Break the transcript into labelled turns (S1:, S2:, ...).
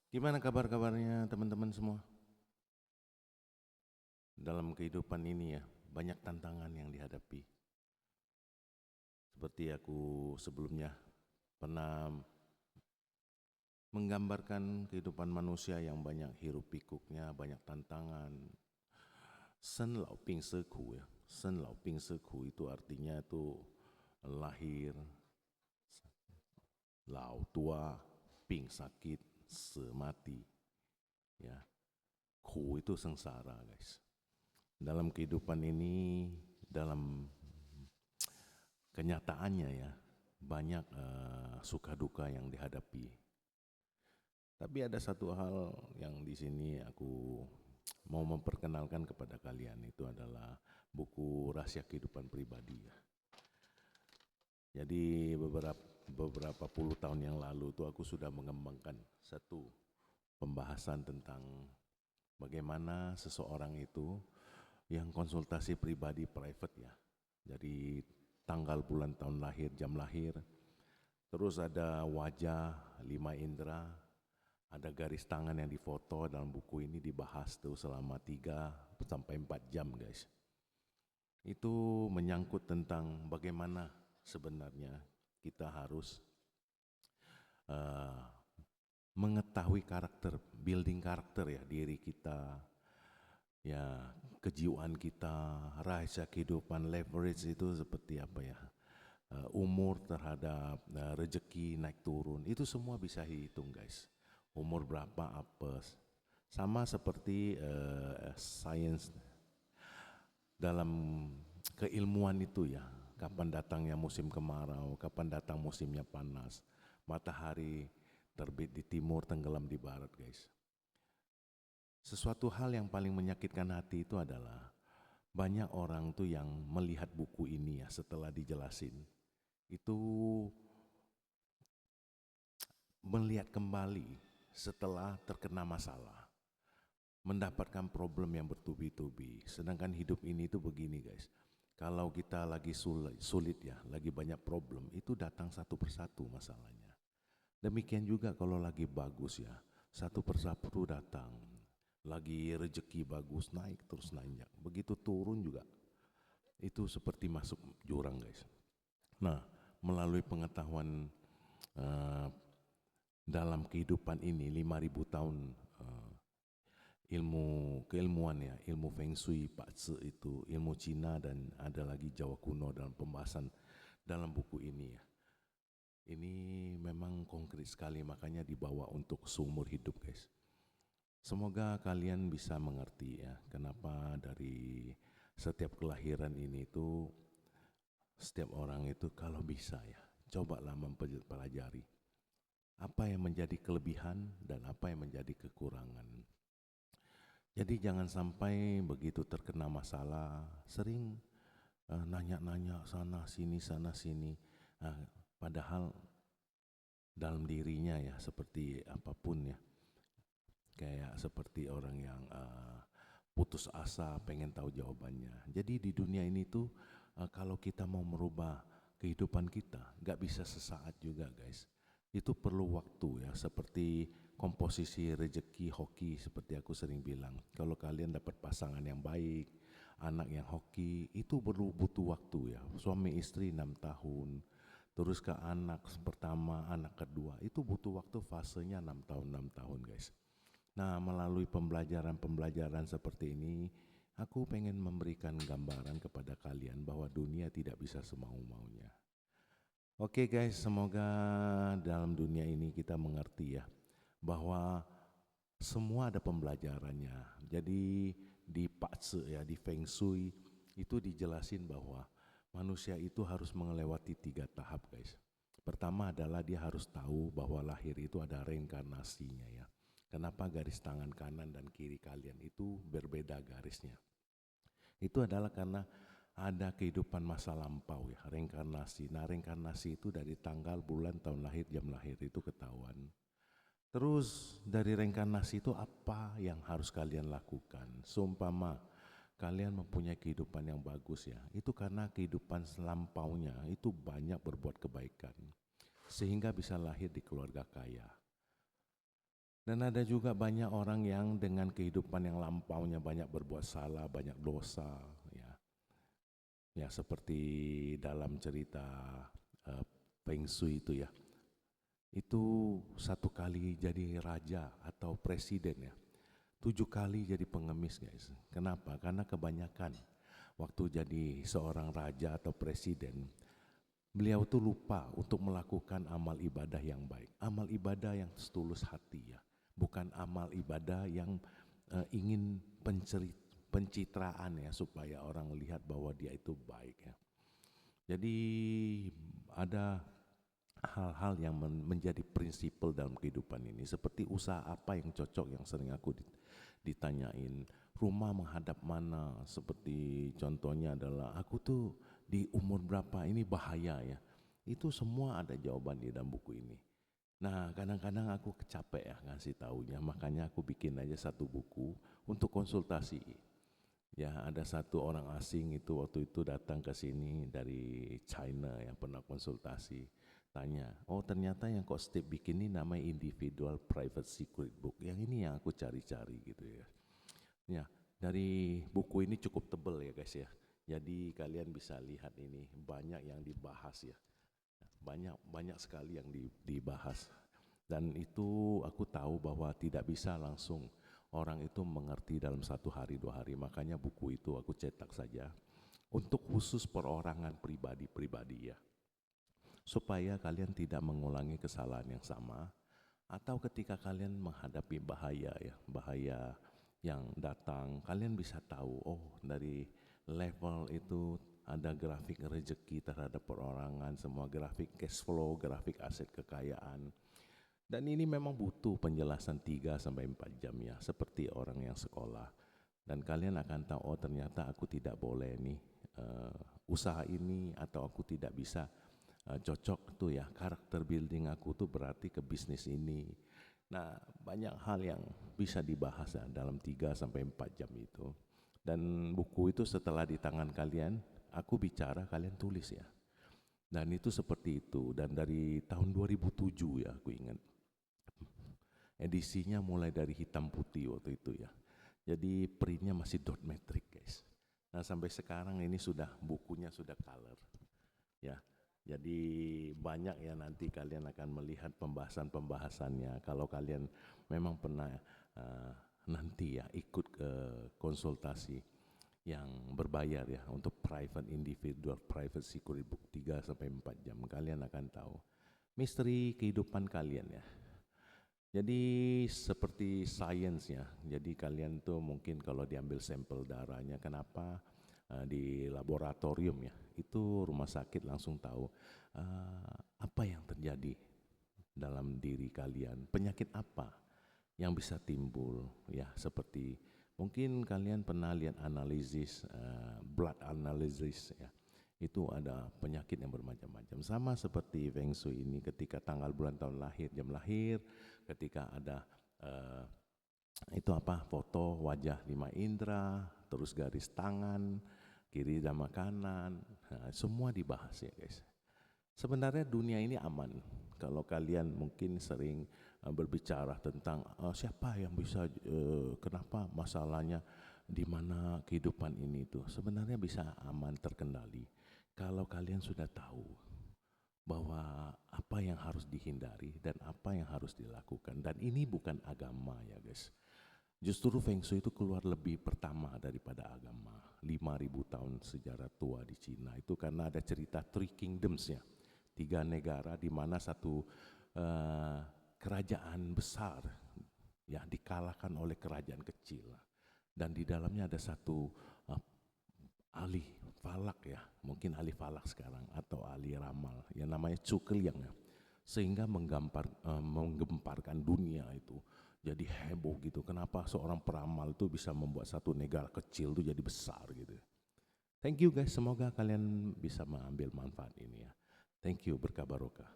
S1: Gimana kabar-kabarnya teman-teman semua? Dalam kehidupan ini ya, banyak tantangan yang dihadapi. Seperti aku sebelumnya pernah menggambarkan kehidupan manusia yang banyak hiruk pikuknya, banyak tantangan. Sen lau ping seku ya. Sen lau ping seku itu artinya itu lahir, lau tua, ping sakit, semati. Ya, ku itu sengsara guys. Dalam kehidupan ini, dalam kenyataannya ya, banyak suka duka yang dihadapi. Tapi ada satu hal yang di sini aku mau memperkenalkan kepada kalian, itu adalah buku Rahasia Kehidupan Pribadi ya. Jadi beberapa puluh tahun yang lalu tuh aku sudah mengembangkan satu pembahasan tentang bagaimana seseorang itu yang konsultasi pribadi private ya. Jadi tanggal, bulan, tahun lahir, jam lahir. Terus ada wajah, 5 indera, ada garis tangan yang difoto. Dalam buku ini dibahas tuh selama 3 sampai 4 jam guys. Itu menyangkut tentang bagaimana sebenarnya kita harus uh, mengetahui karakter, building karakter ya, diri kita, ya kejiwaan kita, rahasia kehidupan, leverage itu seperti apa ya, umur terhadap rezeki naik turun, itu semua bisa dihitung guys. Umur berapa apa, sama seperti sains dalam keilmuan itu ya, kapan datangnya musim kemarau, kapan datang musimnya panas, matahari terbit di timur, tenggelam di barat guys. Sesuatu hal yang paling menyakitkan hati itu adalah banyak orang tuh yang melihat buku ini ya setelah dijelasin, itu melihat kembali setelah terkena masalah, mendapatkan problem yang bertubi-tubi. Sedangkan hidup ini tuh begini guys, kalau kita lagi sulit ya, lagi banyak problem, itu datang satu persatu masalahnya. Demikian juga kalau lagi bagus ya, satu persatu datang. Lagi rezeki bagus, naik terus nanjak. Begitu turun juga, itu seperti masuk jurang guys. Nah, melalui pengetahuan uh, dalam kehidupan ini 5.000 tahun ilmu keilmuan ya, ilmu Feng Shui, Pak Tse itu, ilmu Cina, dan ada lagi Jawa kuno dalam pembahasan dalam buku ini ya. Ini memang konkret sekali, makanya dibawa untuk seumur hidup guys. Semoga kalian bisa mengerti ya, kenapa dari setiap kelahiran ini tuh setiap orang itu kalau bisa ya, cobalah mempelajari apa yang menjadi kelebihan dan apa yang menjadi kekurangan. Jadi jangan sampai begitu terkena masalah sering nanya-nanya sana sini, padahal dalam dirinya ya seperti apapun ya, kayak seperti orang yang putus asa pengen tahu jawabannya. Jadi di dunia ini tuh kalau kita mau merubah kehidupan kita, gak bisa sesaat juga guys. Itu perlu waktu ya, seperti komposisi rezeki hoki, seperti aku sering bilang. Kalau kalian dapat pasangan yang baik, anak yang hoki, itu perlu butuh waktu ya. Suami istri 6 tahun, terus ke anak pertama, anak kedua, itu butuh waktu, fasenya 6 tahun, 6 tahun guys. Nah, melalui pembelajaran-pembelajaran seperti ini, aku pengen memberikan gambaran kepada kalian bahwa dunia tidak bisa semau-maunya. Oke guys, semoga dalam dunia ini kita mengerti ya, bahwa semua ada pembelajarannya. Jadi di Pak Tse ya, di Feng Shui, itu dijelasin bahwa manusia itu harus melewati 3 tahap guys. Pertama adalah dia harus tahu bahwa lahir itu ada reinkarnasinya ya. Kenapa garis tangan kanan dan kiri kalian itu berbeda garisnya? Itu adalah karena ada kehidupan masa lampau ya, reinkarnasi. Nah, reinkarnasi itu dari tanggal, bulan, tahun lahir, jam lahir itu ketahuan. Terus dari reinkarnasi itu apa yang harus kalian lakukan? Seumpama kalian mempunyai kehidupan yang bagus ya, itu karena kehidupan selampaunya itu banyak berbuat kebaikan, sehingga bisa lahir di keluarga kaya. Dan ada juga banyak orang yang dengan kehidupan yang lampaunya banyak berbuat salah, banyak dosa, ya. Ya seperti dalam cerita uh, Feng Shui itu ya. Itu 1 kali jadi raja atau presiden ya. 7 kali jadi pengemis guys. Kenapa? Karena kebanyakan waktu jadi seorang raja atau presiden, beliau tuh lupa untuk melakukan amal ibadah yang baik. Amal ibadah yang setulus hati ya. Bukan amal ibadah yang ingin pencitraan ya, supaya orang lihat bahwa dia itu baik ya. Jadi ada hal-hal yang menjadi prinsipal dalam kehidupan ini, seperti usaha apa yang cocok, yang sering aku ditanyain, rumah menghadap mana, seperti contohnya adalah aku tuh di umur berapa ini bahaya ya, itu semua ada jawaban di dalam buku ini. Nah kadang-kadang aku capek ya ngasih taunya, makanya aku bikin aja satu buku untuk konsultasi. Ya ada satu orang asing itu waktu itu datang ke sini dari China yang pernah konsultasi, tanya, oh ternyata yang kok Steve bikin ini namanya Individual Private Secret Book, yang ini yang aku cari-cari gitu ya. Ya dari buku ini cukup tebal ya guys ya, jadi kalian bisa lihat ini banyak yang dibahas ya, banyak sekali yang dibahas. Dan itu aku tahu bahwa tidak bisa langsung orang itu mengerti dalam 1 hari 2 hari, makanya buku itu aku cetak saja untuk khusus perorangan pribadi-pribadi ya, supaya kalian tidak mengulangi kesalahan yang sama, atau ketika kalian menghadapi bahaya ya, bahaya yang datang, kalian bisa tahu, oh dari level itu ada grafik rezeki terhadap perorangan, semua grafik cash flow, grafik aset kekayaan. Dan ini memang butuh penjelasan 3-4 jam ya, seperti orang yang sekolah. Dan kalian akan tahu, oh ternyata aku tidak boleh nih usaha ini, atau aku tidak bisa cocok tuh ya, karakter building aku tuh berarti ke bisnis ini. Nah banyak hal yang bisa dibahas ya, dalam 3-4 jam itu. Dan buku itu setelah di tangan kalian, aku bicara, kalian tulis ya. Dan itu seperti itu, dan dari tahun 2007 ya aku ingat. Edisinya mulai dari hitam putih waktu itu ya. Jadi printnya masih dot matrix guys. Nah sampai sekarang ini sudah bukunya sudah color ya. Jadi banyak ya, nanti kalian akan melihat pembahasan-pembahasannya. Kalau kalian memang pernah nanti ya ikut ke konsultasi yang berbayar ya, untuk private individual private secret book 3-4 jam, kalian akan tahu misteri kehidupan kalian ya. Jadi seperti sains ya, jadi kalian tuh mungkin kalau diambil sampel darahnya, kenapa di laboratorium ya, itu rumah sakit langsung tahu apa yang terjadi dalam diri kalian, penyakit apa yang bisa timbul ya, seperti mungkin kalian pernah lihat analisis blood analysis ya, itu ada penyakit yang bermacam-macam. Sama seperti Feng Shui ini, ketika tanggal bulan tahun lahir, jam lahir, ketika ada itu apa, foto wajah 5 indera, terus garis tangan kiri dan kanan, nah, semua dibahas ya guys. Sebenarnya dunia ini aman. Kalau kalian mungkin sering berbicara tentang siapa yang bisa kenapa masalahnya di mana kehidupan ini itu, sebenarnya bisa aman terkendali kalau kalian sudah tahu bahwa apa yang harus dihindari dan apa yang harus dilakukan. Dan ini bukan agama ya guys. Justru Feng Shui itu keluar lebih pertama daripada agama. 5.000 tahun sejarah tua di Cina itu, karena ada cerita Three Kingdoms ya, 3 negara di mana satu kerajaan besar ya dikalahkan oleh kerajaan kecil, dan di dalamnya ada satu ahli falak ya, mungkin ahli falak sekarang atau ahli ramal yang namanya Cukliang ya, sehingga menggemparkan dunia itu. Jadi heboh gitu, kenapa seorang peramal itu bisa membuat satu negara kecil itu jadi besar gitu. Thank you guys, semoga kalian bisa mengambil manfaat ini ya. Thank you, berkah barokah.